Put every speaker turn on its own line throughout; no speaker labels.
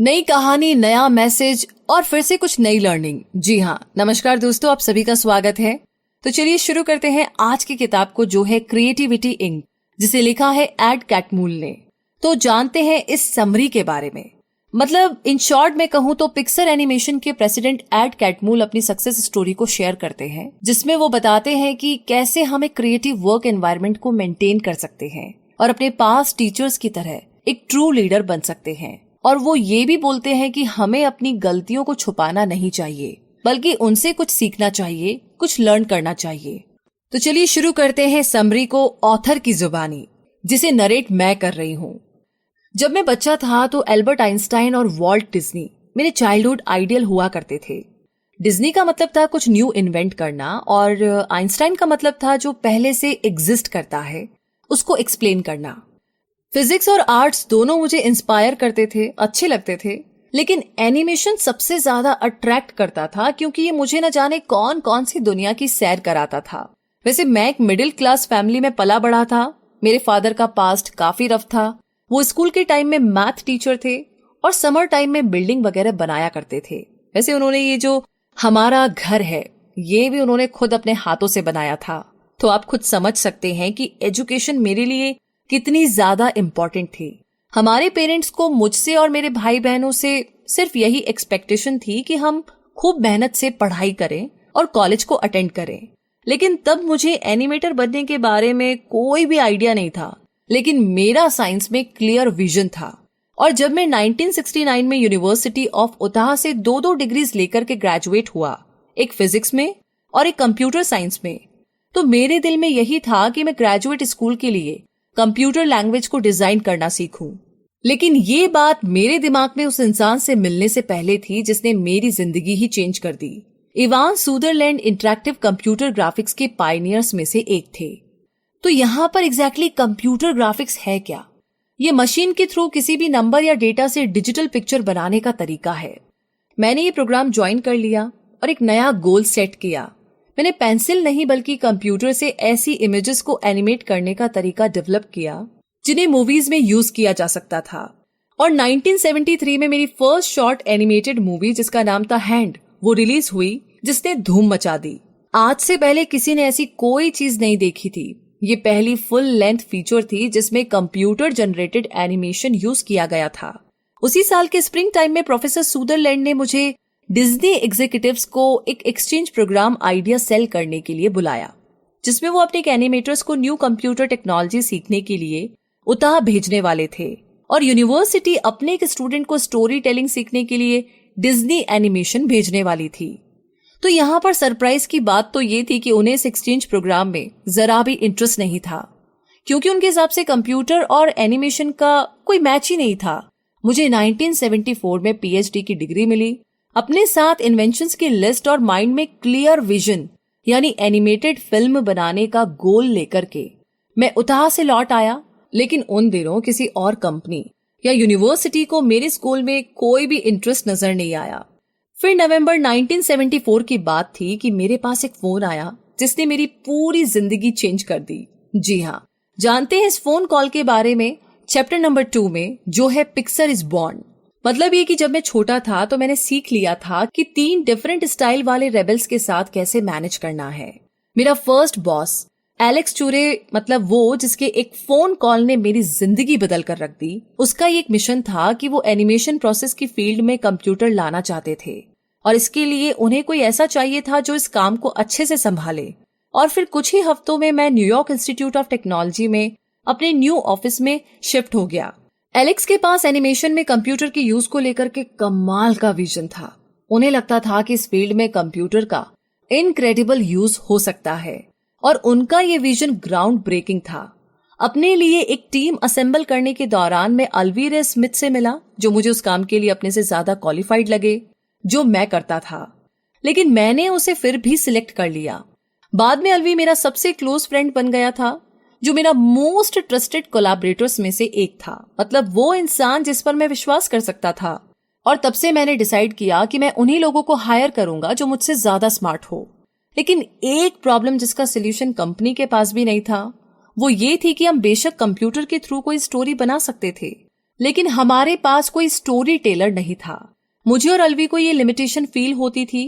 नई कहानी, नया मैसेज और फिर से कुछ नई लर्निंग। जी हाँ, नमस्कार दोस्तों, आप सभी का स्वागत है। तो चलिए शुरू करते हैं आज की किताब को, जो है क्रिएटिविटी इंक, जिसे लिखा है एड कैटमूल ने। तो जानते हैं इस समरी के बारे में। मतलब इन शॉर्ट में कहूँ तो पिक्सर एनिमेशन के प्रेसिडेंट एड कैटमूल अपनी सक्सेस स्टोरी को शेयर करते हैं, जिसमें वो बताते हैं कि कैसे हम एक क्रिएटिव वर्क एनवायरनमेंट को मेंटेन कर सकते हैं और अपने पास टीचर्स की तरह एक ट्रू लीडर बन सकते हैं। और वो ये भी बोलते हैं कि हमें अपनी गलतियों को छुपाना नहीं चाहिए, बल्कि उनसे कुछ सीखना चाहिए, कुछ लर्न करना चाहिए। तो चलिए शुरू करते हैं समरी को ऑथर की जुबानी, जिसे नरेट मैं कर रही हूँ। जब मैं बच्चा था तो एल्बर्ट आइंस्टाइन और वॉल्ट डिज्नी मेरे चाइल्डहुड आइडियल हुआ करते थे। डिज्नी का मतलब था कुछ न्यू इन्वेंट करना, और आइंस्टाइन का मतलब था जो पहले से एग्जिस्ट करता है उसको एक्सप्लेन करना। फिजिक्स और आर्ट्स दोनों मुझे इंस्पायर करते थे, अच्छे लगते थे, लेकिन एनिमेशन सबसे ज्यादा अट्रैक्ट करता था क्योंकि ये मुझे न जाने कौन कौन सी दुनिया की सैर कराता था। वैसे मैं एक मिडिल क्लास फैमिली में पला बढ़ा था। मेरे फादर का पास्ट काफी रफ था। वो स्कूल के टाइम में मैथ टीचर थे और समर टाइम में बिल्डिंग वगैरह बनाया करते थे। वैसे उन्होंने ये जो हमारा घर है, ये भी उन्होंने खुद अपने हाथों से बनाया था। तो आप खुद समझ सकते हैं कि एजुकेशन मेरे लिए कितनी ज्यादा इम्पोर्टेंट थी। हमारे पेरेंट्स को मुझसे और मेरे भाई बहनों से सिर्फ यही एक्सपेक्टेशन थी कि हम खूब मेहनत से पढ़ाई करें और कॉलेज को अटेंड करें। लेकिन तब मुझे एनिमेटर बनने के बारे में कोई भी आइडिया नहीं था, लेकिन मेरा साइंस में क्लियर विजन था। और जब मैं 1969 में यूनिवर्सिटी ऑफ उताह से दो डिग्रीज लेकर के ग्रेजुएट हुआ, एक फिजिक्स में और एक कंप्यूटर साइंस में, तो मेरे दिल में यही था कि मैं ग्रेजुएट स्कूल के लिए कंप्यूटर लैंग्वेज को डिजाइन करना सीखूं। लेकिन ये बात मेरे दिमाग में उस इंसान से मिलने से पहले थी जिसने मेरी जिंदगी ही चेंज कर दी। Ivan Sutherland interactive computer graphics के पायनियर्स में से एक थे। तो यहाँ पर एग्जैक्टली कंप्यूटर ग्राफिक्स है क्या? ये मशीन के थ्रू किसी भी नंबर या डेटा से डिजिटल पिक्चर बनाने का तरीका है। मैंने ये प्रोग्राम ज्वाइन कर लिया और एक नया गोल सेट किया। मैंने पेंसिल नहीं बल्कि कंप्यूटर से ऐसी इमेजेस को एनिमेट करने का तरीका डेवलप किया जिन्हें मूवीज में यूज किया जा सकता था। और 1973 में मेरी फर्स्ट शॉर्ट एनिमेटेड मूवी, जिसका नाम था हैंड, वो रिलीज हुई, जिसने धूम मचा दी। आज से पहले किसी ने ऐसी कोई चीज नहीं देखी थी। ये पहली फुल लेंथ फीचर थी जिसमें कंप्यूटर जनरेटेड एनिमेशन यूज किया गया था। उसी साल के स्प्रिंग टाइम में प्रोफेसर सुदरलैंड ने मुझे डिज्नी एग्जीक्यूटिव्स को एक एक्सचेंज प्रोग्राम आइडिया सेल करने के लिए बुलाया, जिसमें वो अपने एनिमेटर्स को न्यू कंप्यूटर टेक्नोलॉजी सीखने के लिए उताह भेजने वाले थे, और यूनिवर्सिटी अपने एक स्टूडेंट को स्टोरी टेलिंग सीखने के लिए डिज्नी एनिमेशन भेजने वाली थी। तो यहाँ पर सरप्राइज की बात तो ये थी कि उन्हें इस एक्सचेंज प्रोग्राम में जरा भी इंटरेस्ट नहीं था, क्योंकि उनके हिसाब से कंप्यूटर और एनिमेशन का कोई मैच ही नहीं था। मुझे 1974 में पीएचडी की डिग्री मिली, अपने साथ इन्वेंशंस की लिस्ट और माइंड में क्लियर विजन यानी एनिमेटेड फिल्म बनाने का गोल लेकर के मैं उताह से लौट आया। लेकिन उन दिनों किसी और कंपनी या यूनिवर्सिटी को मेरे स्कूल में कोई भी इंटरेस्ट नजर नहीं आया। फिर नवंबर 1974 की बात थी कि मेरे पास एक फोन आया जिसने मेरी पूरी जिंदगी चेंज कर दी। जी हाँ, जानते हैं इस फोन कॉल के बारे में चैप्टर नंबर 2 में, जो है पिक्सर इज बॉर्न। मतलब ये कि जब मैं छोटा था तो मैंने सीख लिया था कि 3 डिफरेंट स्टाइल वाले रेबल्स के साथ कैसे मैनेज करना है। मेरा फर्स्ट बॉस एलेक्स चूरे, मतलब वो जिसके एक फोन कॉल ने मेरी जिंदगी बदल कर रख दी, उसका ये एक मिशन था कि वो एनिमेशन प्रोसेस की फील्ड में कंप्यूटर लाना चाहते थे, और इसके लिए उन्हें कोई ऐसा चाहिए था जो इस काम को अच्छे से संभाले। और फिर कुछ ही हफ्तों में मैं न्यूयॉर्क इंस्टीट्यूट ऑफ टेक्नोलॉजी में अपने न्यू ऑफिस में शिफ्ट हो गया। एलेक्स के पास एनिमेशन में कंप्यूटर के यूज को लेकर के कमाल का विजन था। उन्हें लगता था कि इस फील्ड में कंप्यूटर का इनक्रेडिबल यूज हो सकता है, और उनका ये विजन ग्राउंड ब्रेकिंग था। अपने लिए एक टीम असेंबल करने के दौरान मैं अल्वीरे स्मिथ से मिला, जो मुझे उस काम के लिए अपने से ज्यादा क्वालिफाइड लगे जो मैं करता था, लेकिन मैंने उसे फिर भी सिलेक्ट कर लिया। बाद में अल्वी मेरा सबसे क्लोज फ्रेंड बन गया था, जो मेरा मोस्ट ट्रस्टेड कोलैबोरेटर्स में से एक था। मतलब वो इंसान जिस पर मैं विश्वास कर सकता था। और तब से मैंने डिसाइड किया कि मैं उन्हीं लोगों को हायर करूंगा जो मुझसे ज्यादा स्मार्ट हो। लेकिन एक प्रॉब्लम जिसका सोल्यूशन कंपनी के पास भी नहीं था, वो ये थी कि हम बेशक कंप्यूटर के थ्रू कोई स्टोरी बना सकते थे, लेकिन हमारे पास कोई स्टोरी टेलर नहीं था। मुझे और अलवी को ये लिमिटेशन फील होती थी,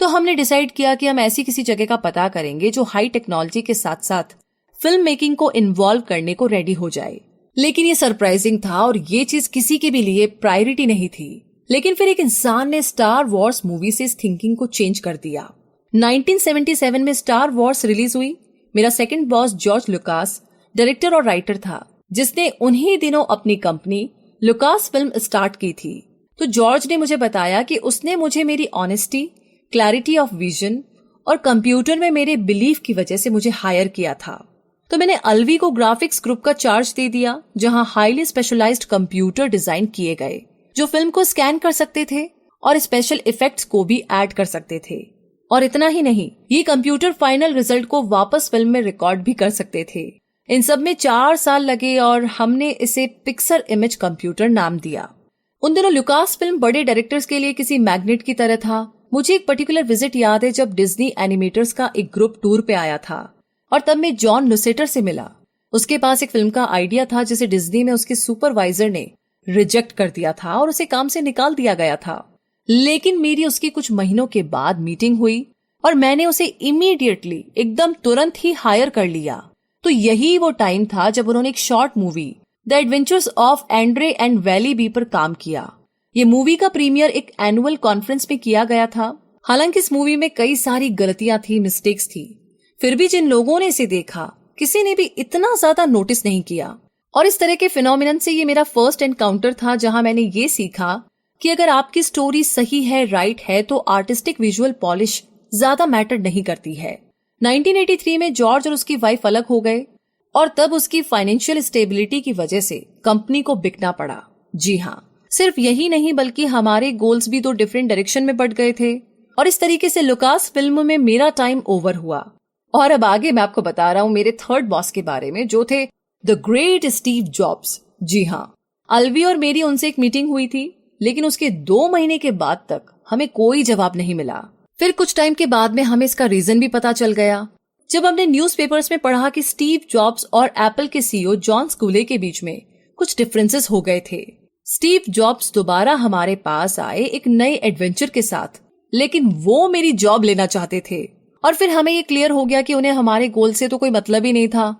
तो हमने डिसाइड किया कि हम ऐसी किसी जगह का पता करेंगे जो हाई टेक्नोलॉजी के साथ साथ फिल्म मेकिंग को इन्वॉल्व करने को रेडी हो जाए। लेकिन ये सरप्राइजिंग था और ये चीज किसी के भी लिए प्रायोरिटी नहीं थी। लेकिन फिर एक इंसान ने स्टार वॉर्स मूवी से इस थिंकिंग को चेंज कर दिया। 1977 में स्टार वॉर्स रिलीज हुई। मेरा second boss George Lucas director और राइटर था, जिसने उन्हीं दिनों अपनी कंपनी लुकास फिल्म स्टार्ट की थी। तो जॉर्ज ने मुझे बताया कि उसने मुझे मेरी ऑनेस्टी, क्लैरिटी ऑफ विजन और कंप्यूटर में मेरे बिलीफ की वजह से मुझे हायर किया था। तो मैंने अलवी को ग्राफिक्स ग्रुप का चार्ज दे दिया, जहां हाईली स्पेशलाइज्ड कंप्यूटर डिजाइन किए गए जो फिल्म को स्कैन कर सकते थे और स्पेशल इफेक्ट्स को भी ऐड कर सकते थे। और इतना ही नहीं, ये कंप्यूटर फाइनल रिजल्ट को वापस फिल्म में रिकॉर्ड भी कर सकते थे। इन सब में 4 साल लगे और हमने इसे पिक्सर इमेज कंप्यूटर नाम दिया। उन दिनों लुकास फिल्म बड़े डायरेक्टर्स के लिए किसी मैग्नेट की तरह था। मुझे एक पर्टिकुलर विजिट याद है जब डिज्नी एनिमेटर्स का एक ग्रुप टूर पे आया था और तब मैं जॉन लुसेटर से मिला। उसके पास एक फिल्म का आइडिया था जिसे डिज्नी में उसके सुपरवाइजर ने रिजेक्ट कर दिया था और उसे काम से निकाल दिया गया था। लेकिन मेरी उसकी कुछ महीनों के बाद मीटिंग हुई और मैंने उसे इमीडिएटली, एकदम तुरंत ही हायर कर लिया। तो यही वो टाइम था जब उन्होंने एक short movie The Adventures of André and Wally B पर काम किया। ये मूवी का प्रीमियर एक एनुअल कॉन्फ्रेंस में किया गया था। हालांकि इस मूवी में कई सारी गलतियां थी, मिस्टेक्स थी, फिर भी जिन लोगों ने इसे देखा किसी ने भी इतना ज्यादा नोटिस नहीं किया। और इस तरह के फिनोमिनन से ये मेरा फर्स्ट एनकाउंटर था जहां मैंने ये सीखा कि अगर आपकी स्टोरी सही है, राइट है, तो आर्टिस्टिक विजुअल पॉलिश ज्यादा मैटर नहीं करती है। 1983 में जॉर्ज और उसकी वाइफ अलग हो गए और तब उसकी फाइनेंशियल स्टेबिलिटी की वजह से कंपनी को बिकना पड़ा। जी हाँ, सिर्फ यही नहीं बल्कि हमारे गोल्स भी 2 डिफरेंट डायरेक्शन में बढ़ गए थे और इस तरीके से लुकास फिल्म में मेरा टाइम ओवर हुआ। और अब आगे मैं आपको बता रहा हूँ मेरे थर्ड बॉस के बारे में, जो थे द ग्रेट स्टीव जॉब्स। जी हाँ, अलवी और मेरी उनसे एक मीटिंग हुई थी, लेकिन उसके 2 महीने के बाद तक हमें कोई जवाब नहीं मिला। फिर कुछ टाइम के बाद में हमें इसका रीजन भी पता चल गया जब हमने न्यूज़पेपर्स में पढ़ा कि स्टीव जॉब्स और एप्पल के सीईओ जॉन स्कूले के बीच में कुछ डिफरेंसेस हो गए थे। स्टीव जॉब्स दोबारा हमारे पास आए एक नए एडवेंचर के साथ, लेकिन वो मेरी जॉब लेना चाहते थे। और फिर हमें ये क्लियर हो गया कि उन्हें हमारे गोल से तो कोई मतलब ही नहीं था।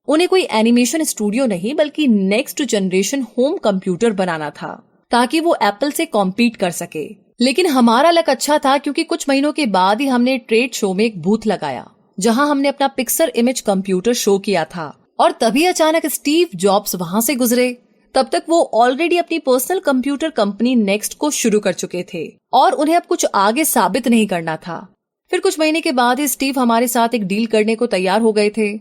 उन्हें कोई एनिमेशन स्टूडियो नहीं बल्कि नेक्स्ट जनरेशन होम कंप्यूटर बनाना था ताकि वो एप्पल से कॉम्पीट कर सके। लेकिन हमारा लक अच्छा था क्योंकि कुछ महीनों के बाद ही हमने ट्रेड शो में एक बूथ लगाया जहां हमने अपना पिक्सर इमेज कंप्यूटर शो किया था। और तभी अचानक स्टीव जॉब्स वहां से गुजरे। तब तक वो ऑलरेडी अपनी पर्सनल कंप्यूटर कंपनी नेक्स्ट को शुरू कर चुके थे और उन्हें अब कुछ आगे साबित नहीं करना था। फिर कुछ महीने के बाद ही स्टीव हमारे साथ एक डील करने को तैयार हो गए थे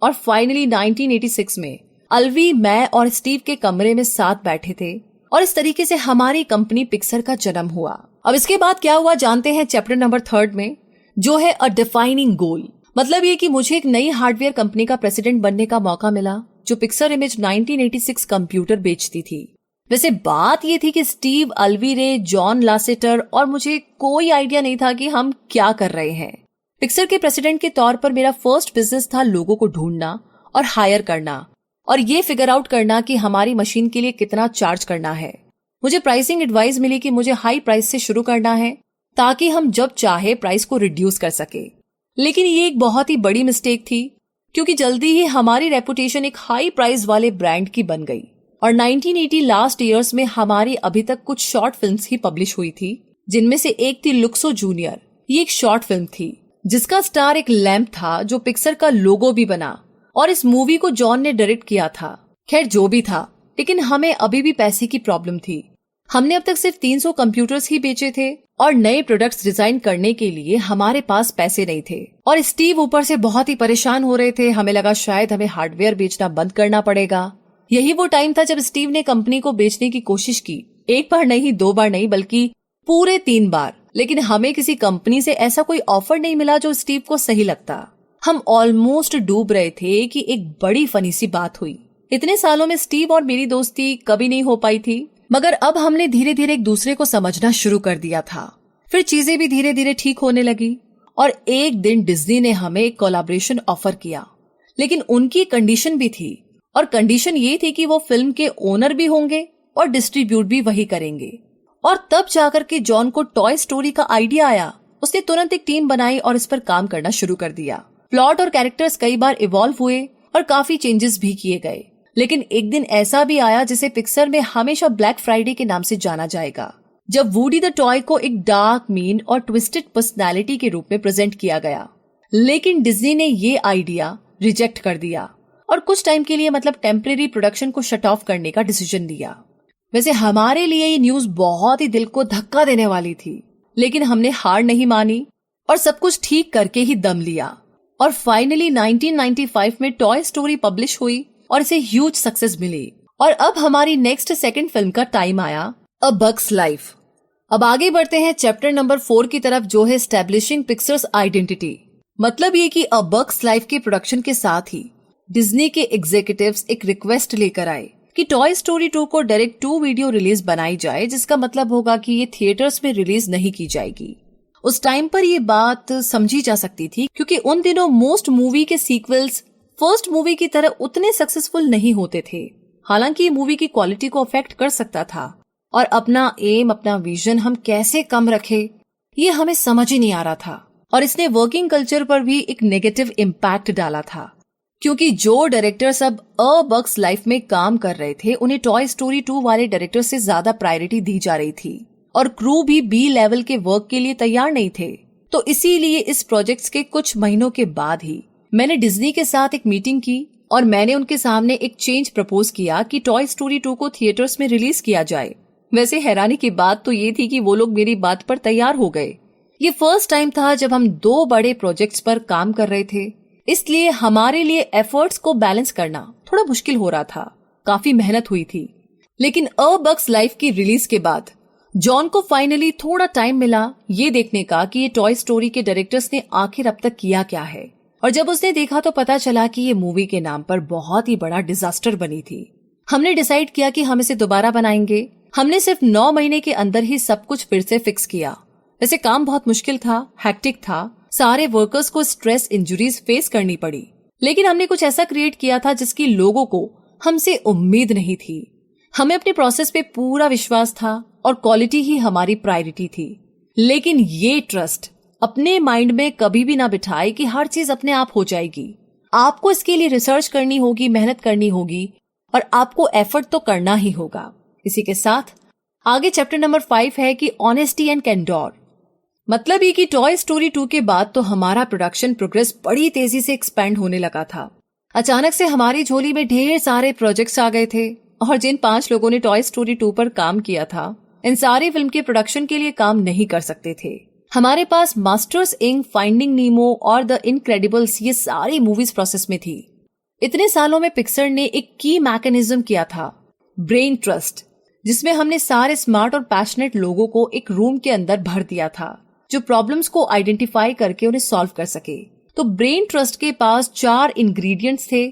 और फाइनली 1986 में अलवी, मैं और स्टीव के कमरे में साथ बैठे थे और इस तरीके से हमारी कंपनी पिक्सर का जन्म हुआ। अब इसके बाद क्या हुआ जानते हैं चैप्टर नंबर 3 में, जो है अ डिफाइनिंग गोल। मतलब ये कि मुझे एक नई हार्डवेयर कंपनी का प्रेसिडेंट बनने का मौका मिला जो पिक्सर इमेज 1986 कंप्यूटर बेचती थी। वैसे बात ये थी कि स्टीव, अलवी रे, जॉन लासेटर और मुझे कोई आइडिया नहीं था कि हम क्या कर रहे हैं। पिक्सर के प्रेसिडेंट के तौर पर मेरा फर्स्ट बिजनेस था लोगों को ढूंढना और हायर करना और ये फिगर आउट करना कि हमारी मशीन के लिए कितना चार्ज करना है। मुझे प्राइसिंग एडवाइस मिली कि मुझे हाई प्राइस से शुरू करना है ताकि हम जब चाहे प्राइस को रिड्यूस कर सके। लेकिन ये एक बहुत ही बड़ी मिस्टेक थी क्योंकि जल्दी ही हमारी रेपुटेशन एक हाई प्राइस वाले ब्रांड की बन गई और 1980 लास्ट ईयर्स में हमारी अभी तक कुछ शॉर्ट फिल्म्स ही पब्लिश हुई थी, जिनमें से एक थी लुक्सो जूनियर। ये एक शॉर्ट फिल्म थी जिसका स्टार एक लैंप था जो पिक्सर का लोगो भी बना और इस मूवी को जॉन ने डायरेक्ट किया था। खैर जो भी था, लेकिन हमें अभी भी पैसे की प्रॉब्लम थी। हमने अब तक सिर्फ 300 कंप्यूटर्स ही बेचे थे और नए प्रोडक्ट्स डिजाइन करने के लिए हमारे पास पैसे नहीं थे और स्टीव ऊपर से बहुत ही परेशान हो रहे थे। हमें लगा शायद हमें हार्डवेयर बेचना बंद करना पड़ेगा। यही वो टाइम था जब स्टीव ने कंपनी को बेचने की कोशिश की, 1 बार नहीं, 2 बार नहीं, बल्कि पूरे 3 बार। लेकिन हमें किसी कंपनी से ऐसा कोई ऑफर नहीं मिला जो स्टीव को सही लगता। हम ऑलमोस्ट डूब रहे थे कि एक बड़ी फनी सी बात हुई। इतने सालों में स्टीव और मेरी दोस्ती कभी नहीं हो पाई थी, मगर अब हमने धीरे धीरे एक दूसरे को समझना शुरू कर दिया था। फिर चीजें भी धीरे धीरे ठीक होने लगी और एक दिन डिज्नी ने हमें एक कोलैबोरेशन ऑफर किया। लेकिन उनकी कंडीशन भी थी और कंडीशन ये थी कि वो फिल्म के ओनर भी होंगे और डिस्ट्रीब्यूट भी वही करेंगे। और तब जाकर के जॉन को टॉय स्टोरी का आइडिया आया। उसने तुरंत एक टीम बनाई और इस पर काम करना शुरू कर दिया। प्लॉट और कैरेक्टर्स कई बार इवॉल्व हुए और काफी चेंजेस भी किए गए। लेकिन एक दिन ऐसा भी आया जिसे पिक्सर में हमेशा ब्लैक फ्राइडे के नाम से जाना जाएगा, जब वूडी द टॉय को एक डार्क, मीन और ट्विस्टेड पर्सनालिटी के रूप में प्रेजेंट किया गया। लेकिन डिज्नी ने ये आइडिया रिजेक्ट कर दिया और कुछ टाइम के लिए मतलब टेम्परेरी प्रोडक्शन को शट ऑफ करने का डिसीजन लिया। वैसे हमारे लिए ये न्यूज बहुत ही दिल को धक्का देने वाली थी, लेकिन हमने हार नहीं मानी और सब कुछ ठीक करके ही दम लिया। और फाइनली 1995 में टॉय स्टोरी पब्लिश हुई और इसे ह्यूज सक्सेस मिली। और अब हमारी नेक्स्ट सेकंड फिल्म का टाइम आया, अ बग्स लाइफ। अब आगे बढ़ते हैं चैप्टर नंबर 4 की तरफ, जो है एस्टैब्लिशिंग पिक्सर्स आइडेंटिटी। मतलब ये कि अ बग्स लाइफ के प्रोडक्शन के साथ ही डिज्नी के एग्जीक्यूटिव्स एक रिक्वेस्ट लेकर आए कि टॉय स्टोरी 2 को डायरेक्ट टू वीडियो रिलीज बनाई जाए, जिसका मतलब होगा कि ये थिएटर्स में रिलीज नहीं की जाएगी। उस टाइम पर ये बात समझी जा सकती थी क्योंकि उन दिनों मोस्ट मूवी के सीक्वल्स फर्स्ट मूवी की तरह उतने सक्सेसफुल नहीं होते थे। हालांकि ये मूवी की क्वालिटी को अफेक्ट कर सकता था और अपना एम, अपना विजन हम कैसे कम रखे, ये हमें समझ ही नहीं आ रहा था। और इसने वर्किंग कल्चर पर भी एक नेगेटिव इम्पैक्ट डाला था, क्योंकि जो डायरेक्टर्स अब अ बग्स लाइफ में काम कर रहे थे उन्हें टॉय स्टोरी 2 वाले डायरेक्टर से ज्यादा प्रायोरिटी दी जा रही थी और क्रू भी बी लेवल के वर्क के लिए तैयार नहीं थे। तो इसीलिए इस प्रोजेक्ट्स के कुछ महीनों के बाद ही मैंने डिज्नी के साथ एक मीटिंग की और मैंने उनके सामने एक चेंज प्रपोज किया कि टॉय स्टोरी 2 को थिएटर्स में रिलीज किया जाए। वैसे हैरानी की बात तो ये थी कि वो लोग मेरी बात पर तैयार हो गए। ये फर्स्ट टाइम था जब हम 2 बड़े प्रोजेक्ट्स पर काम कर रहे थे, इसलिए हमारे लिए एफर्ट्स को बैलेंस करना थोड़ा मुश्किल हो रहा था। काफी मेहनत हुई थी। लेकिन अ बग्स लाइफ की रिलीज के बाद जॉन को फाइनली थोड़ा टाइम मिला ये देखने का कि ये टॉय स्टोरी के डायरेक्टर्स ने आखिर अब तक किया क्या है। और जब उसने देखा तो पता चला कि ये मूवी के नाम पर बहुत ही बड़ा डिजास्टर बनी थी। हमने डिसाइड किया कि हम इसे दोबारा बनाएंगे। हमने सिर्फ 9 महीने के अंदर ही सब कुछ फिर से फिक्स किया। वैसे काम बहुत मुश्किल था, हेक्टिक था, सारे वर्कर्स को स्ट्रेस इंजरीज फेस करनी पड़ी, लेकिन हमने कुछ ऐसा क्रिएट किया था जिसकी लोगों को हमसे उम्मीद नहीं थी। हमें अपने प्रोसेस पे पूरा विश्वास था और क्वालिटी ही हमारी प्रायोरिटी थी। लेकिन ये ट्रस्ट अपने माइंड में कभी भी ना बिठाए कि हर चीज अपने आप हो जाएगी। आपको इसके लिए रिसर्च करनी होगी, मेहनत करनी होगी और आपको एफर्ट तो करना ही होगा। इसी के साथ आगे चैप्टर नंबर 5 है कि ऑनेस्टी एंड कैंडोर। मतलब ये कि टॉय स्टोरी 2 के बाद तो हमारा प्रोडक्शन प्रोग्रेस बड़ी तेजी से एक्सपैंड होने लगा था। अचानक से हमारी झोली में ढेर सारे प्रोजेक्ट्स आ गए थे और जिन 5 लोगों ने टॉय स्टोरी 2 पर काम किया था, इन सारी फिल्म के प्रोडक्शन के लिए काम नहीं कर सकते थे। हमारे पास मास्टर्स इंक, फाइंडिंग नीमो और द इनक्रेडिबल्स, ये सारी मूवीज प्रोसेस में थी। इतने सालों में पिक्सर ने एक की मैकेनिज्म किया था, ब्रेन ट्रस्ट, जिसमें हमने सारे स्मार्ट और पैशनेट लोगों को एक रूम के अंदर भर दिया था जो प्रॉब्लम्स को आइडेंटिफाई करके उन्हें सॉल्व कर सके। तो ब्रेन ट्रस्ट के पास 4 इंग्रेडिएंट्स थे,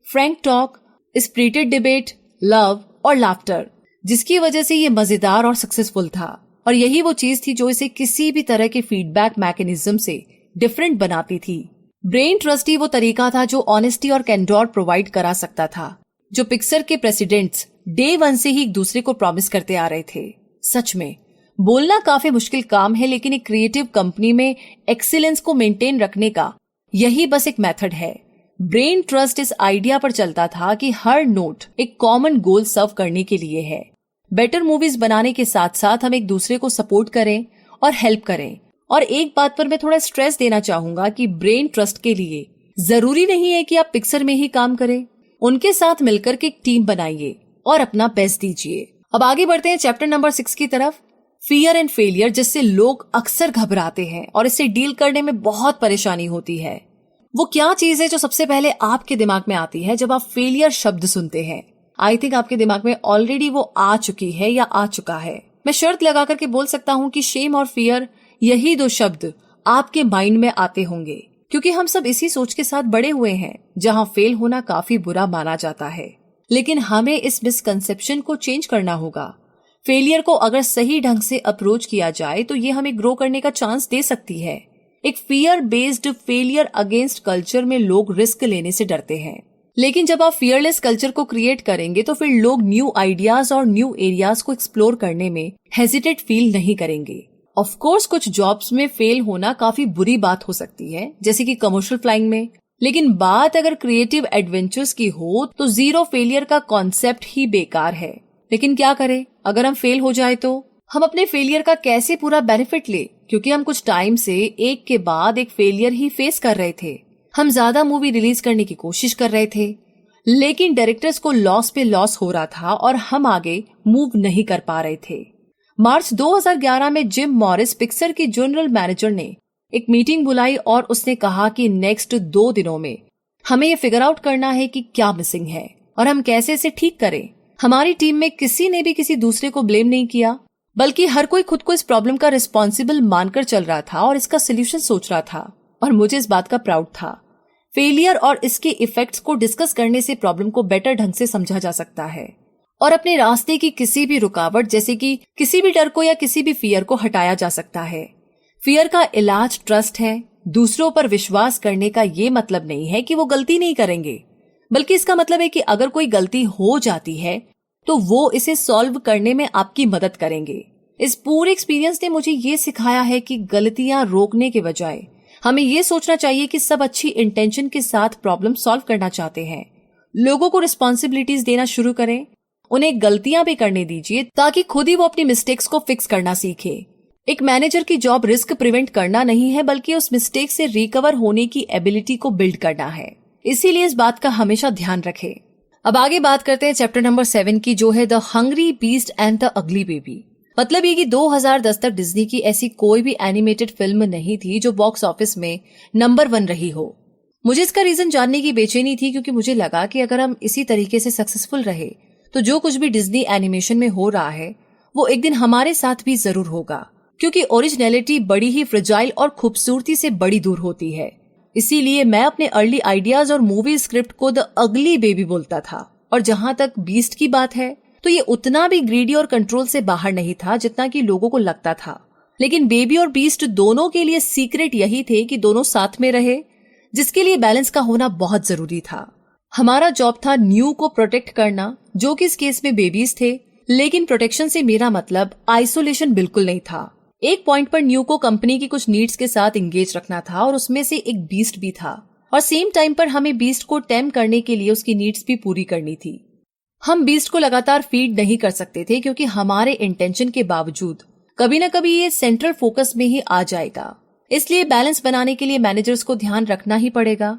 Frank talk, spirited debate, love और लाफ्टर, जिसकी वजह से ये मजेदार और सक्सेसफुल था। और यही वो चीज थी जो इसे किसी भी तरह के फीडबैक मैकेनिज्म से डिफरेंट बनाती थी। ब्रेन ट्रस्ट ही वो तरीका था जो ऑनेस्टी और कैंडोर प्रोवाइड करा सकता था, जो पिक्सर के प्रेसिडेंट्स डे 1 से ही एक दूसरे को प्रॉमिस करते आ रहे थे। सच में बोलना काफी मुश्किल काम है, लेकिन एक क्रिएटिव कंपनी में एक्सीलेंस को मेंटेन रखने का यही बस एक मेथड है। ब्रेन ट्रस्ट इस आइडिया पर चलता था कि हर नोट एक कॉमन गोल सर्व करने के लिए है। बेटर मूवीज बनाने के साथ साथ हम एक दूसरे को सपोर्ट करें और हेल्प करें। और एक बात पर मैं थोड़ा स्ट्रेस देना चाहूंगा कि ब्रेन ट्रस्ट के लिए जरूरी नहीं है कि आप पिक्सर में ही काम करें। उनके साथ मिलकर के एक टीम बनाइए और अपना बेस्ट दीजिए। अब आगे बढ़ते हैं चैप्टर नंबर 6 की तरफ, फियर एंड फेलियर, जिससे लोग अक्सर घबराते हैं और इससे डील करने में बहुत परेशानी होती है। वो क्या चीज है जो सबसे पहले आपके दिमाग में आती है जब आप फेलियर शब्द सुनते हैं? आई थिंक आपके दिमाग में ऑलरेडी वो आ चुकी है या आ चुका है। मैं शर्त लगा करके बोल सकता हूँ कि शेम और फियर, यही 2 शब्द आपके माइंड में आते होंगे, क्योंकि हम सब इसी सोच के साथ बड़े हुए हैं जहाँ फेल होना काफी बुरा माना जाता है। लेकिन हमें इस मिसकंसेप्शन को चेंज करना होगा। फेलियर को अगर सही ढंग से अप्रोच किया जाए तो ये हमें ग्रो करने का चांस दे सकती है। एक fear based failure against culture में लोग रिस्क लेने से डरते हैं, लेकिन जब आप फियरलेस कल्चर को क्रिएट करेंगे तो फिर लोग न्यू आइडियाज और न्यू एरियाज को एक्सप्लोर करने में हेजिटेट फील नहीं करेंगे। ऑफ कोर्स कुछ जॉब्स में फेल होना काफी बुरी बात हो सकती है, जैसे कि कमर्शियल फ्लाइंग में, लेकिन बात अगर क्रिएटिव एडवेंचर्स की हो तो जीरो फेलियर का कॉन्सेप्ट ही बेकार है। लेकिन क्या करें, अगर हम फेल हो जाए तो हम अपने फेलियर का कैसे पूरा बेनिफिट ले, क्योंकि हम कुछ टाइम से एक के बाद एक फेलियर ही फेस कर रहे थे। हम ज्यादा मूवी रिलीज करने की कोशिश कर रहे थे, लेकिन डायरेक्टर्स को लॉस पे लॉस हो रहा था और हम आगे मूव नहीं कर पा रहे थे। मार्च 2011 में जिम मॉरिस पिक्सर के जनरल मैनेजर ने एक मीटिंग बुलाई और उसने कहा कि नेक्स्ट 2 दिनों में हमें ये फिगर आउट करना है कि क्या मिसिंग है और हम कैसे इसे ठीक करें। हमारी टीम में किसी ने भी किसी दूसरे को ब्लेम नहीं किया, बल्कि हर कोई खुद को इस प्रॉब्लम का रिस्पॉन्सिबल मानकर चल रहा था और इसका सोल्यूशन सोच रहा था, और मुझे इस बात का प्राउड था। फेलियर और इसके इफेक्ट्स को डिस्कस करने से प्रॉब्लम को बेटर ढंग से समझा जा सकता है और अपने रास्ते की किसी भी रुकावट, जैसे कि किसी भी डर को या किसी भी फियर को हटाया जा सकता है। फियर का इलाज ट्रस्ट है। दूसरों पर विश्वास करने का ये मतलब नहीं है कि वो गलती नहीं करेंगे, बल्कि इसका मतलब है कि अगर कोई गलती हो जाती है तो वो इसे सॉल्व करने में आपकी मदद करेंगे। इस पूरे एक्सपीरियंस ने मुझे ये सिखाया है कि गलतियां रोकने के बजाय हमें ये सोचना चाहिए कि सब अच्छी इंटेंशन के साथ प्रॉब्लम सॉल्व करना चाहते हैं। लोगों को रिस्पॉन्सिबिलिटीज देना शुरू करें, उन्हें गलतियां भी करने दीजिए ताकि खुद ही वो अपनी मिस्टेक्स को फिक्स करना सीखे। एक मैनेजर की जॉब रिस्क प्रिवेंट करना नहीं है, बल्कि उस मिस्टेक से रिकवर होने की एबिलिटी को बिल्ड करना है। इसीलिए इस बात का हमेशा ध्यान रखें। अब आगे बात करते हैं चैप्टर नंबर 7 की, जो है the hungry beast and the ugly baby. मतलब ये कि 2010 तक डिज्नी की ऐसी कोई भी एनिमेटेड फिल्म नहीं थी जो बॉक्स ऑफिस में नंबर 1 रही हो। मुझे इसका रीजन जानने की बेचैनी थी, क्योंकि मुझे लगा कि अगर हम इसी तरीके से सक्सेसफुल रहे तो जो कुछ भी डिज्नी एनिमेशन में हो रहा है वो एक दिन हमारे साथ भी जरूर होगा, क्योंकि ओरिजिनलिटी बड़ी ही फ्रेजाइल और खूबसूरती से बड़ी दूर होती है। इसीलिए मैं अपने अर्ली आइडियाज और मूवी स्क्रिप्ट को द अगली बेबी बोलता था। और जहाँ तक बीस्ट की बात है तो ये उतना भी ग्रीडी और कंट्रोल से बाहर नहीं था जितना कि लोगों को लगता था। लेकिन बेबी और बीस्ट दोनों के लिए सीक्रेट यही थे कि दोनों साथ में रहे, जिसके लिए बैलेंस का होना बहुत जरूरी था। हमारा जॉब था न्यू को प्रोटेक्ट करना, जो कि इस केस में बेबीज थे, लेकिन प्रोटेक्शन से मेरा मतलब आइसोलेशन बिल्कुल नहीं था। एक पॉइंट पर न्यू को कंपनी की कुछ नीड्स के साथ एंगेज रखना था और उसमें से एक बीस्ट भी था, और सेम टाइम पर हमें बीस्ट को टेम करने के लिए उसकी नीड्स भी पूरी करनी थी। हम बीस्ट को लगातार फीड नहीं कर सकते थे, क्योंकि हमारे इंटेंशन के बावजूद कभी न कभी ये सेंट्रल फोकस में ही आ जाएगा। इसलिए बैलेंस बनाने के लिए मैनेजर्स को ध्यान रखना ही पड़ेगा।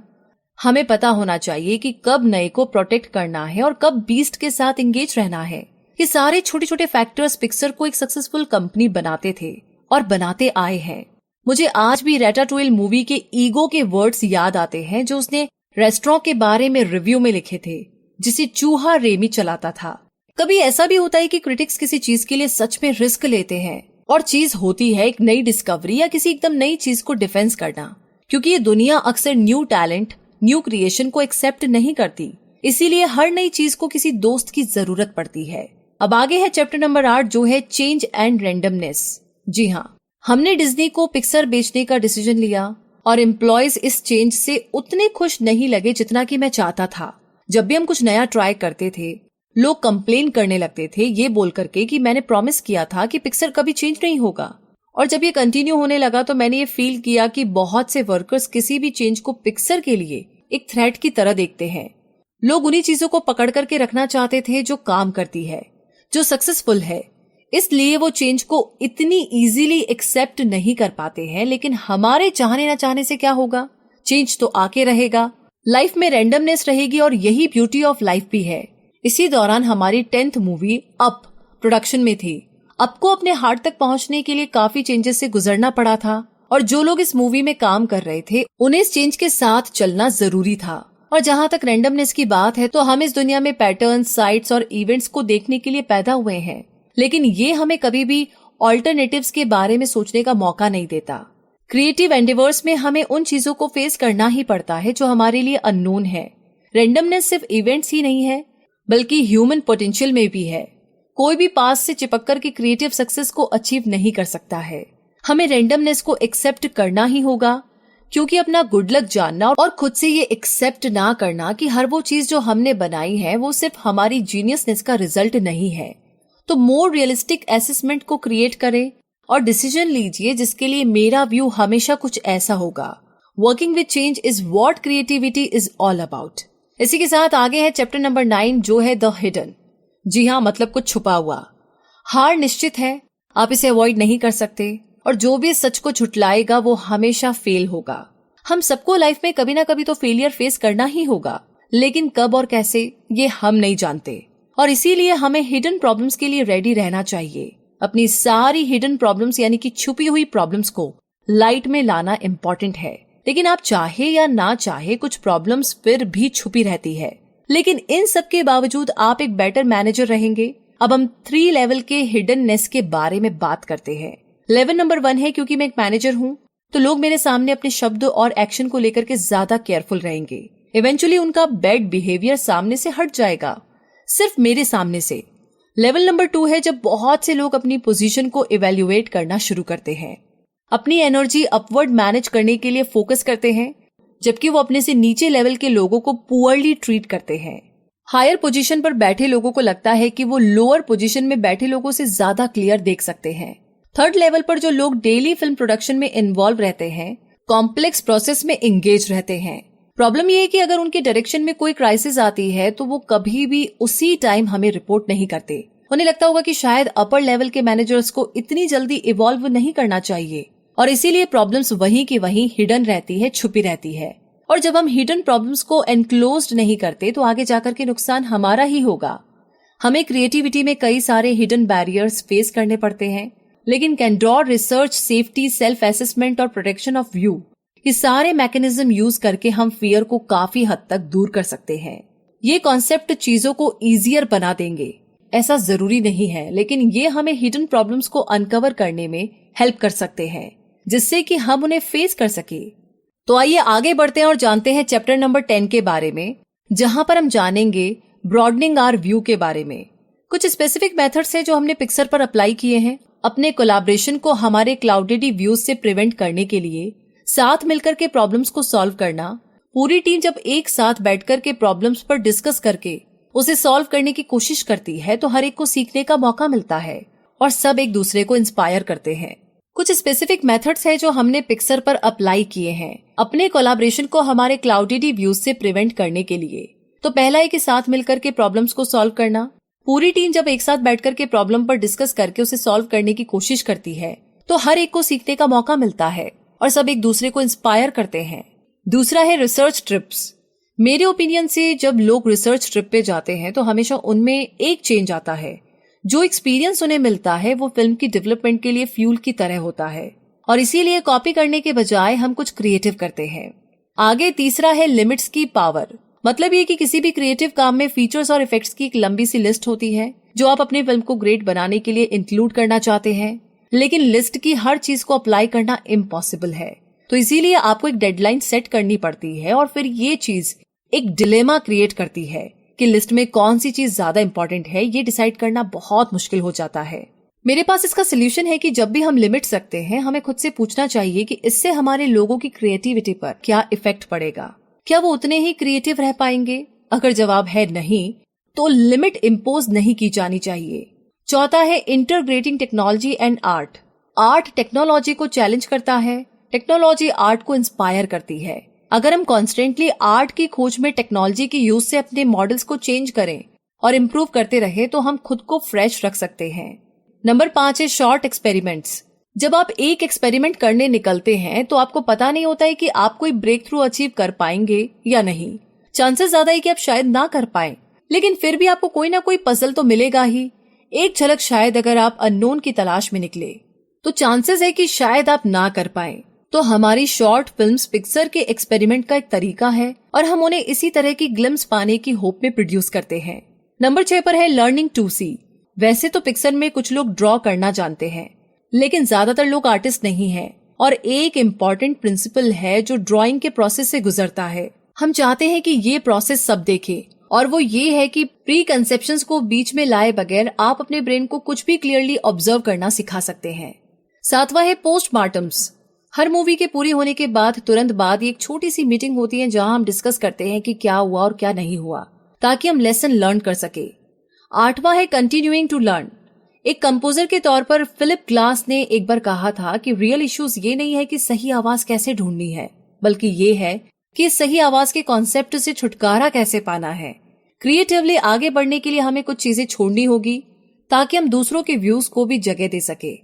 हमें पता होना चाहिए कि कब नए को प्रोटेक्ट करना है और कब बीस्ट के साथ एंगेज रहना है। ये सारे छोटे छोटे फैक्टर्स पिक्सर को एक सक्सेसफुल कंपनी बनाते थे और बनाते आए हैं। मुझे आज भी रैटाटूइल मूवी के ईगो के वर्ड्स याद आते हैं जो उसने रेस्टोरेंट के बारे में रिव्यू में लिखे थे, जिसे चूहा रेमी चलाता था। कभी ऐसा भी होता है कि क्रिटिक्स किसी चीज के लिए सच में रिस्क लेते हैं और चीज होती है एक नई डिस्कवरी या किसी एकदम नई चीज को डिफेंस करना, क्योंकि ये दुनिया अक्सर न्यू टैलेंट, न्यू क्रिएशन को एक्सेप्ट नहीं करती। इसीलिए हर नई चीज को किसी दोस्त की जरूरत पड़ती है। अब आगे है चैप्टर नंबर 8, जो है चेंज एंड रैंडमनेस। जी हाँ, हमने डिज्नी को पिक्सर बेचने का डिसीजन लिया और एम्प्लॉयज इस चेंज से उतने खुश नहीं लगे जितना कि मैं चाहता था। जब भी हम कुछ नया ट्राई करते थे, लोग कंप्लेन करने लगते थे ये बोल करके कि मैंने प्रॉमिस किया था कि पिक्सर कभी चेंज नहीं होगा। और जब ये कंटिन्यू होने लगा तो मैंने ये फील किया कि बहुत से वर्कर्स किसी भी चेंज को पिक्सर के लिए एक थ्रेट की तरह देखते हैं। लोग उन्हीं चीजों को पकड़ करके रखना चाहते थे जो काम करती है, जो सक्सेसफुल है। इसलिए वो चेंज को इतनी इजीली एक्सेप्ट नहीं कर पाते हैं। लेकिन हमारे चाहने न चाहने से क्या होगा, चेंज तो आके रहेगा। लाइफ में रैंडमनेस रहेगी और यही ब्यूटी ऑफ लाइफ भी है। इसी दौरान हमारी 10th मूवी अप प्रोडक्शन में थी। अप को अपने हार्ट तक पहुंचने के लिए काफी चेंजेस से गुजरना पड़ा था, और जो लोग इस मूवी में काम कर रहे थे उन्हें इस चेंज के साथ चलना जरूरी था। और जहाँ तक रैंडमनेस की बात है तो हम इस दुनिया में पैटर्न, साइट्स और इवेंट्स को देखने के लिए पैदा हुए हैं, लेकिन ये हमें कभी भी ऑल्टरनेटिव्स के बारे में सोचने का मौका नहीं देता। क्रिएटिव एंडेवर्स में हमें उन चीजों को फेस करना ही पड़ता है जो हमारे लिए अननोन है। रैंडमनेस सिर्फ इवेंट्स ही नहीं है, बल्कि ह्यूमन पोटेंशियल में भी है। कोई भी पास से चिपक कर के क्रिएटिव सक्सेस को अचीव नहीं कर सकता है। हमें रैंडमनेस को एक्सेप्ट करना ही होगा, क्योंकि अपना गुड लक जानना और खुद से ये एक्सेप्ट ना करना कि हर वो चीज जो हमने बनाई है वो सिर्फ हमारी जीनियसनेस का रिजल्ट नहीं है। तो मोर रियलिस्टिक असेसमेंट को क्रिएट करें और डिसीजन लीजिए जिसके लिए मेरा व्यू हमेशा कुछ ऐसा होगा। Working with change is what creativity is all about. इसी के साथ आगे है चैप्टर नंबर 9 जो है द हिडन। जी हाँ, मतलब कुछ छुपा हुआ। हार निश्चित है, आप इसे अवॉइड नहीं कर सकते और जो भी सच को झुटलाएगा वो हमेशा फेल होगा। हम सबको लाइफ में कभी ना कभी तो फेलियर फेस करना ही होगा, लेकिन कब और कैसे ये हम नहीं जानते और इसीलिए हमें हिडन प्रॉब्लम्स के लिए रेडी रहना चाहिए। अपनी सारी हिडन प्रॉब्लम्स यानी कि छुपी हुई प्रॉब्लम्स को लाइट में लाना इम्पोर्टेंट है। लेकिन आप चाहे या ना चाहे कुछ प्रॉब्लम्स फिर भी छुपी रहती है, लेकिन इन सब के बावजूद आप एक बेटर मैनेजर रहेंगे। अब हम 3 लेवल के हिडननेस के बारे में बात करते हैं। लेवल नंबर 1 है क्योंकि मैं एक मैनेजर हूँ तो लोग मेरे सामने अपने शब्द और एक्शन को लेकर के ज्यादा केयरफुल रहेंगे। इवेंचुअली उनका बैड बिहेवियर सामने से हट जाएगा, सिर्फ मेरे सामने से। लेवल नंबर 2 है जब बहुत से लोग अपनी पोजीशन को इवेल्युएट करना शुरू करते हैं, अपनी एनर्जी अपवर्ड मैनेज करने के लिए फोकस करते हैं, जबकि वो अपने से नीचे लेवल के लोगों को पुअरली ट्रीट करते हैं। हायर पोजीशन पर बैठे लोगों को लगता है कि वो लोअर पोजीशन में बैठे लोगों से ज्यादा क्लियर देख सकते हैं। थर्ड लेवल पर जो लोग डेली फिल्म प्रोडक्शन में इन्वॉल्व रहते हैं, कॉम्प्लेक्स प्रोसेस में एंगेज रहते हैं। प्रॉब्लम ये है कि अगर उनके डायरेक्शन में कोई क्राइसिस आती है तो वो कभी भी उसी टाइम हमें रिपोर्ट नहीं करते। उन्हें लगता होगा कि शायद अपर लेवल के मैनेजर्स को इतनी जल्दी इवॉल्व नहीं करना चाहिए और इसीलिए प्रॉब्लम्स वहीं की वहीं हिडन रहती है, छुपी रहती है। और जब हम हिडन प्रॉब्लम्स को एनक्लोज्ड नहीं करते तो आगे जाकर के नुकसान हमारा ही होगा। हमें क्रिएटिविटी में कई सारे हिडन बैरियर्स फेस करने पड़ते हैं, लेकिन candour, research, safety, self assessment और प्रोटेक्शन ऑफ व्यू, ये सारे मैकेनिज्म यूज करके हम फियर को काफी हद तक दूर कर सकते हैं। ये कॉन्सेप्ट चीजों को इजियर बना देंगे, ऐसा जरूरी नहीं है, लेकिन ये हमें हिडन प्रॉब्लम्स को अनकवर करने में हेल्प कर सकते हैं जिससे कि हम उन्हें फेस कर सके। तो आइए आगे बढ़ते हैं और जानते हैं चैप्टर नंबर 10 के बारे में, जहां पर हम जानेंगे ब्रॉडनिंग आवर व्यू के बारे में। कुछ स्पेसिफिक मेथड्स हैं जो हमने पिक्सर पर अप्लाई किए हैं अपने कोलैबोरेशन को हमारे क्लाउडेड व्यूज से प्रिवेंट करने के लिए। साथ मिलकर के प्रॉब्लम्स को सॉल्व करना। पूरी टीम जब एक साथ बैठकर के प्रॉब्लम्स पर डिस्कस करके उसे सॉल्व करने की कोशिश करती है तो हर एक को सीखने का मौका मिलता है और सब एक दूसरे को इंस्पायर करते हैं। कुछ स्पेसिफिक मेथड्स हैं जो हमने पिक्सर पर अप्लाई किए हैं अपने कोलैबोरेशन को हमारे क्लाउडेड व्यूज से प्रिवेंट करने के लिए। तो पहला है कि साथ मिलकर के प्रॉब्लम्स को सॉल्व करना। पूरी टीम जब एक साथ बैठकर के प्रॉब्लम पर डिस्कस करके उसे सॉल्व करने की कोशिश करती है तो हर एक को सीखने का मौका मिलता है और सब एक दूसरे को इंस्पायर करते हैं। दूसरा है रिसर्च ट्रिप्स। मेरे ओपिनियन से जब लोग रिसर्च ट्रिप पे जाते हैं तो हमेशा उनमें एक चेंज आता है। जो एक्सपीरियंस उन्हें मिलता है वो फिल्म की डेवलपमेंट के लिए फ्यूल की तरह होता है और इसीलिए कॉपी करने के बजाय हम कुछ क्रिएटिव करते हैं। आगे तीसरा है लिमिट्स की पावर। मतलब ये कि किसी भी क्रिएटिव काम में फीचर्स और इफेक्ट्स की एक लंबी सी लिस्ट होती है जो आप अपनी फिल्म को ग्रेट बनाने के लिए इंक्लूड करना चाहते हैं, लेकिन लिस्ट की हर चीज को अप्लाई करना इम्पॉसिबल है। तो इसीलिए आपको एक डेडलाइन सेट करनी पड़ती है और फिर ये चीज एक डिलेमा क्रिएट करती है कि लिस्ट में कौन सी चीज ज्यादा इंपॉर्टेंट है, ये डिसाइड करना बहुत मुश्किल हो जाता है। मेरे पास इसका सोल्यूशन है कि जब भी हम लिमिट रखते हैं हमें खुद से पूछना चाहिए कि इससे हमारे लोगों की क्रिएटिविटी पर क्या इफेक्ट पड़ेगा, क्या वो उतने ही क्रिएटिव रह पाएंगे। अगर जवाब है नहीं तो लिमिट इम्पोज नहीं की जानी चाहिए। चौथा है integrating technology and art. Art technology को चैलेंज करता है, टेक्नोलॉजी आर्ट को इंस्पायर करती है। अगर हम कॉन्स्टेंटली आर्ट की खोज में टेक्नोलॉजी की यूज से अपने मॉडल्स को चेंज करें और इम्प्रूव करते रहे तो हम खुद को फ्रेश रख सकते हैं। नंबर 5 है शॉर्ट एक्सपेरिमेंट्स। जब आप एक एक्सपेरिमेंट करने निकलते हैं तो आपको पता नहीं होता है कि आप कोई ब्रेक थ्रू अचीव कर पाएंगे या नहीं। चांसेस ज्यादा है कि आप शायद ना कर पाएं, लेकिन फिर भी आपको कोई ना कोई पजल तो मिलेगा ही। एक झलक शायद अगर आप अननोन की तलाश में निकले तो चांसेस है कि शायद आप ना कर पाएं। तो हमारी शॉर्ट फिल्म्स पिक्सर के एक्सपेरिमेंट का एक तरीका है और हम उन्हें इसी तरह की ग्लिम्स पाने की होप में प्रोड्यूस करते हैं। नंबर 6 पर है लर्निंग टू सी। वैसे तो पिक्सर में कुछ लोग ड्रॉ करना जानते हैं, लेकिन ज्यादातर लोग आर्टिस्ट नहीं हैं और एक इम्पॉर्टेंट प्रिंसिपल है जो ड्राइंग के प्रोसेस से गुजरता है। हम चाहते हैं कि ये प्रोसेस सब देखें और वो ये है कि प्री कंसेप्शंस को बीच में लाए बगैर आप अपने ब्रेन को कुछ भी क्लियरली ऑब्जर्व करना सिखा सकते हैं। 7वां है पोस्टमार्टम्स। हर मूवी के पूरी होने के बाद तुरंत बाद एक छोटी सी मीटिंग होती है जहां हम डिस्कस करते हैं कि क्या हुआ और क्या नहीं हुआ, ताकि हम लेसन लर्न कर सके। 8वां है कंटिन्यूइंग टू लर्न। एक कंपोजर के तौर पर फिलिप ग्लास ने एक बार कहा था कि रियल इश्यूज ये नहीं है कि सही आवाज कैसे ढूंढनी है, बल्कि ये है कि सही आवाज के कॉन्सेप्ट से छुटकारा कैसे पाना है। क्रिएटिवली आगे बढ़ने के लिए हमें कुछ चीजें छोड़नी होगी ताकि हम दूसरों के व्यूज को भी जगह दे सके,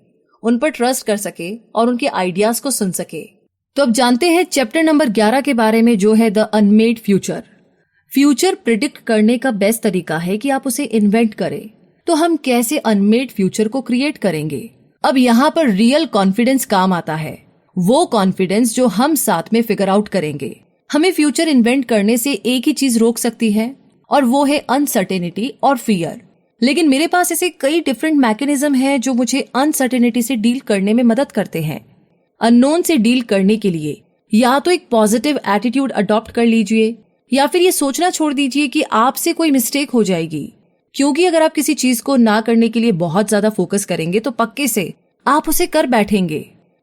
उन पर ट्रस्ट कर सके और उनके आइडियाज को सुन सके। तो अब जानते हैं चैप्टर नंबर 11 के बारे में, जो है the Unmade future. Future predict करने का बेस्ट तरीका है कि आप उसे इन्वेंट करें। तो हम कैसे अनमेड फ्यूचर को क्रिएट करेंगे? अब यहाँ पर रियल कॉन्फिडेंस काम आता है, वो कॉन्फिडेंस जो हम साथ में फिगर आउट करेंगे। हमें फ्यूचर इन्वेंट करने से एक ही चीज रोक सकती है, और वो है अनसर्टेनिटी और फियर। लेकिन मेरे पास ऐसे कई डिफरेंट मैकेनिज्म हैं जो मुझे अनसर्टेनिटी से डील करने में मदद करते हैं। अननोन से डील करने के लिए या तो एक पॉजिटिव एटीट्यूड अडॉप्ट कर लीजिए, या फिर ये सोचना छोड़ दीजिए कि आपसे कोई मिस्टेक हो जाएगी, क्योंकि अगर आप किसी चीज को ना करने के लिए बहुत ज्यादा फोकस करेंगे तो पक्के से आप उसे कर बैठेंगे।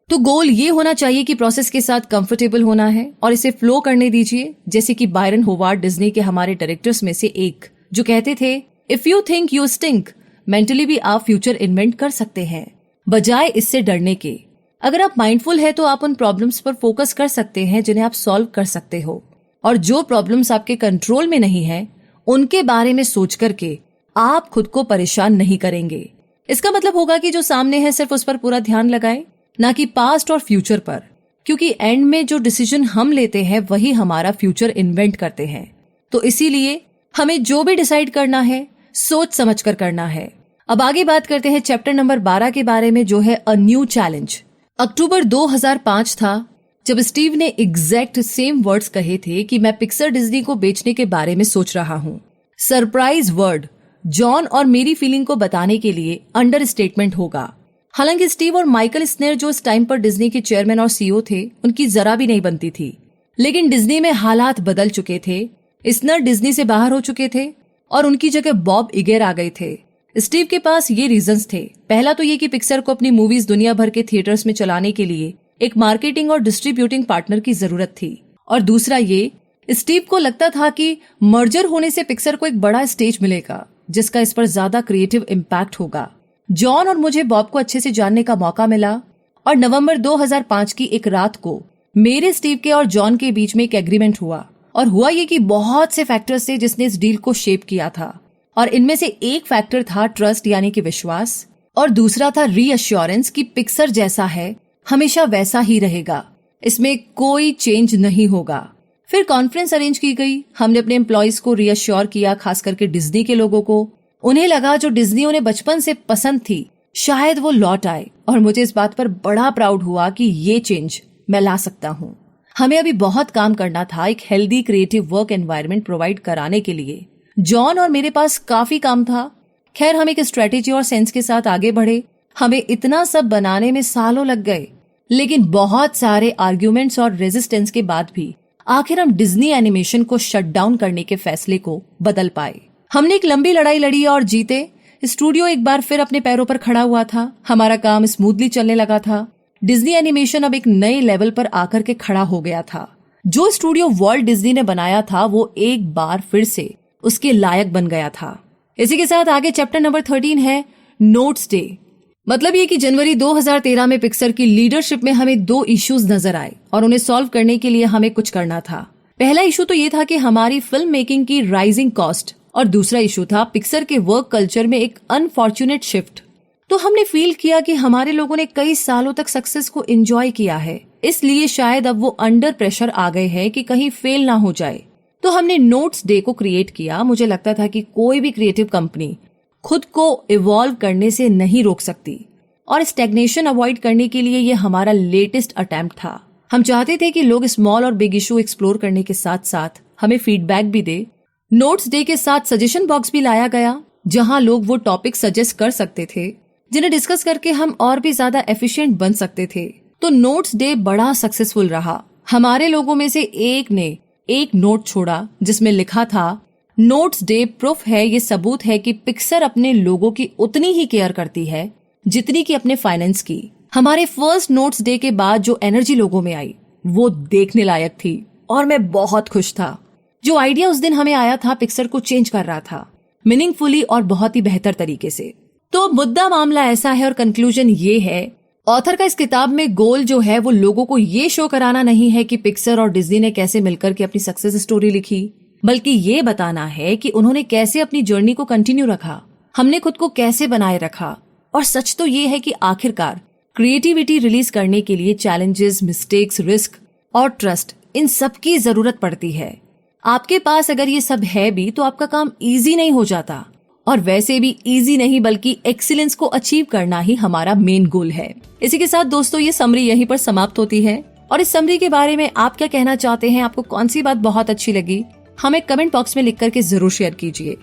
तो गोल ये होना चाहिए कि प्रोसेस के साथ कंफर्टेबल होना है और इसे फ्लो करने दीजिए, जैसे कि बायरन होवार्ड, डिज्नी के हमारे डायरेक्टर्स में से एक, जो कहते थे if you think you stink, mentally भी आप फ्यूचर इन्वेंट कर सकते हैं, बजाय इससे डरने के। अगर आप माइंडफुल है तो आप उन प्रॉब्लम्स पर फोकस कर सकते हैं जिन्हें आप सॉल्व कर सकते हो, और जो प्रॉब्लम्स आपके कंट्रोल में नहीं है उनके बारे में सोच करके आप खुद को परेशान नहीं करेंगे। इसका मतलब होगा कि जो सामने है सिर्फ उस पर पूरा ध्यान लगाए, ना कि पास्ट और फ्यूचर पर, क्योंकि एंड में जो डिसीजन हम लेते हैं वही हमारा फ्यूचर इन्वेंट करते हैं। तो इसीलिए हमें जो भी डिसाइड करना है सोच समझ कर करना है। अब आगे बात करते हैं चैप्टर नंबर 12 के बारे में, जो है अ न्यू चैलेंज। अक्टूबर 2005 था जब स्टीव ने एग्जैक्ट सेम वर्ड्स कहे थे कि मैं पिक्सर डिज्नी को बेचने के बारे में सोच रहा हूँ। सरप्राइज वर्ड जॉन और मेरी फीलिंग को बताने के लिए अंडर स्टेटमेंट होगा। हालांकि स्टीव और माइकल स्नेर जो इस टाइम पर डिज्नी के चेयरमैन और सीईओ थे, उनकी जरा भी नहीं बनती थी। लेकिन डिज्नी में हालात बदल चुके थे। स्नेर डिज्नी से बाहर हो चुके थे और उनकी जगह बॉब इगर आ गए थे। स्टीव के पास ये रीजंस थे। पहला तो ये कि पिक्सर को अपनी मूवीज दुनिया भर के थिएटर्स में चलाने के लिए एक मार्केटिंग और डिस्ट्रीब्यूटिंग पार्टनर की जरूरत थी, और दूसरा ये, स्टीव को लगता था कि मर्जर होने से पिक्सर को एक बड़ा स्टेज मिलेगा जिसका इस पर ज्यादा क्रिएटिव इम्पैक्ट होगा। जॉन और मुझे बॉब को अच्छे से जानने का मौका मिला, और नवंबर 2005 की एक रात को मेरे, स्टीव के और जॉन के बीच में एक एग्रीमेंट हुआ। और हुआ ये कि बहुत से फैक्टर्स थे जिसने इस डील को शेप किया था, और इनमें से एक फैक्टर था ट्रस्ट यानी कि विश्वास, और दूसरा था रीअश्योरेंस कि पिक्सर जैसा है हमेशा वैसा ही रहेगा, इसमें कोई चेंज नहीं होगा। फिर कॉन्फ्रेंस अरेंज की गई। हमने अपने एम्प्लॉइज को रीअश्योर किया, खास करके डिज्नी के लोगों को। उन्हें लगा जो डिज्नी उन्हें बचपन से पसंद थी शायद वो लौट आए, और मुझे इस बात पर बड़ा प्राउड हुआ कि ये चेंज मैं ला सकता हूँ। हमें अभी बहुत काम करना था एक healthy creative work environment provide कराने के लिए। जॉन और मेरे पास काफी काम था। खैर, हम एक स्ट्रेटेजी और सेंस के साथ आगे बढ़े। हमें इतना सब बनाने में सालों लग गए, लेकिन बहुत सारे आर्ग्यूमेंट्स और रेजिस्टेंस के बाद भी आखिर हम डिज्नी एनिमेशन को शट डाउन करने के फैसले को बदल पाए। हमने एक लंबी लड़ाई लड़ी और जीते। स्टूडियो एक बार फिर अपने पैरों पर खड़ा हुआ था। हमारा काम स्मूथली चलने लगा था। डिज्नी एनिमेशन अब एक नए लेवल पर आकर के खड़ा हो गया था। जो स्टूडियो वॉल्ट डिज्नी ने बनाया था वो एक बार फिर से उसके लायक बन गया था। इसी के साथ आगे चैप्टर नंबर 13 है नोट्स डे। मतलब ये कि जनवरी 2013 में पिक्सर की लीडरशिप में हमें 2 इश्यूज नजर आए और उन्हें सॉल्व करने के लिए हमें कुछ करना था। पहला इशू तो ये था कि हमारी फिल्म मेकिंग की राइजिंग कॉस्ट, और दूसरा इशू था पिक्सर के वर्क कल्चर में एक अनफॉर्चुनेट शिफ्ट। तो हमने फील किया कि हमारे लोगों ने कई सालों तक सक्सेस को एंजॉय किया है, इसलिए शायद अब वो अंडर प्रेशर आ गए हैं कि कहीं फेल ना हो जाए। तो हमने नोट्स डे को क्रिएट किया। मुझे लगता था कि कोई भी क्रिएटिव कंपनी खुद को इवॉल्व करने से नहीं रोक सकती, और स्टैग्नेशन अवॉइड करने के लिए ये हमारा लेटेस्ट अटेम्प्ट था। हम चाहते थे कि लोग स्मॉल और बिग इशू एक्सप्लोर करने के साथ साथ हमें फीडबैक भी दे। नोट्स डे के साथ सजेशन बॉक्स भी लाया गया, जहां लोग वो टॉपिक सजेस्ट कर सकते थे जिन्हें डिस्कस करके हम और भी ज्यादा एफिशिएंट बन सकते थे। तो नोट्स डे बड़ा सक्सेसफुल रहा। हमारे लोगों में से एक ने एक नोट छोड़ा जिसमें लिखा था, नोट्स डे प्रूफ है, ये सबूत है कि पिक्सर अपने लोगों की उतनी ही केयर करती है जितनी कि अपने फाइनेंस की। हमारे फर्स्ट नोट्स डे के बाद जो एनर्जी लोगों में आई वो देखने लायक थी और मैं बहुत खुश था। जो आइडिया उस दिन हमें आया था पिक्सर को चेंज कर रहा था, मीनिंगफुली और बहुत ही बेहतर तरीके से। तो मुद्दा मामला ऐसा है और कंक्लूजन ये है, ऑथर का इस किताब में गोल जो है वो लोगों को ये शो कराना नहीं है कि पिक्सर और डिज्नी ने कैसे मिलकर के अपनी सक्सेस स्टोरी लिखी, बल्कि ये बताना है कि उन्होंने कैसे अपनी जर्नी को कंटिन्यू रखा, हमने खुद को कैसे बनाए रखा। और सच तो ये है कि आखिरकार क्रिएटिविटी रिलीज करने के लिए चैलेंजेस, मिस्टेक्स, रिस्क और ट्रस्ट, इन सब की जरूरत पड़ती है। आपके पास अगर ये सब है भी तो आपका काम इजी नहीं हो जाता, और वैसे भी इजी नहीं बल्कि एक्सीलेंस को अचीव करना ही हमारा मेन गोल है। इसी के साथ दोस्तों ये समरी यहीं पर समाप्त होती है। और इस समरी के बारे में आप क्या कहना चाहते हैं, आपको कौन सी बात बहुत अच्छी लगी, हमें कमेंट बॉक्स में लिख करके जरूर शेयर कीजिए।